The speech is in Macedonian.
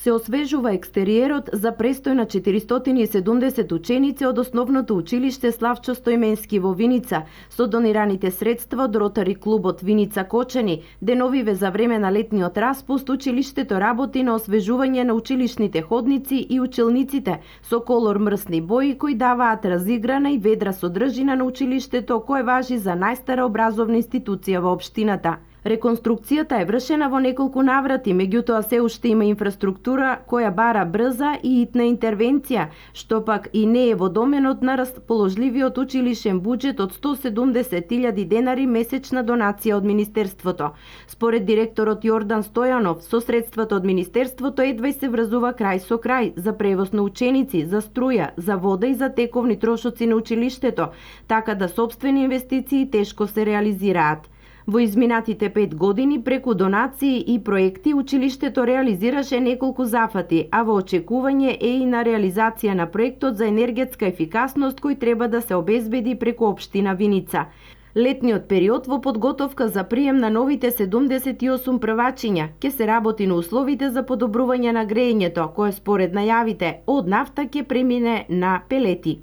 се освежува екстериерот за престој на 470 ученици од основното училиште Славчо Стојменски во Виница, со донираните средства од Ротари клубот Виница Кочани. Деновиве за време на летниот распуст, училиштето работи на освежување на училишните ходници и училниците со колор мрсни бои кои даваат разиграна и ведра содржина на училиштето, кое важи за најстара образовна институција во општината. Реконструкцијата е вршена во неколку наврати, меѓутоа се уште има инфраструктура која бара брза и итна интервенција, што пак и не е во доменот на расположливиот училишен буџет од 170.000 денари месечна донација од Министерството. Според директорот Јордан Стојанов, со средствата од Министерството едва се врзува крај со крај за превоз на ученици, за струја, за вода и за тековни трошоци на училиштето, така да сопствени инвестиции тешко се реализираат. Во изминатите 5 години, преку донации и проекти, училиштето реализираше неколку зафати, а во очекување е и на реализација на проектот за енергетска ефикасност кој треба да се обезбеди преку општина Виница. Летниот период во подготовка за прием на новите 78 првачиња ќе се работи на условите за подобрување на грејењето, кое според најавите од нафта ќе премине на пелети.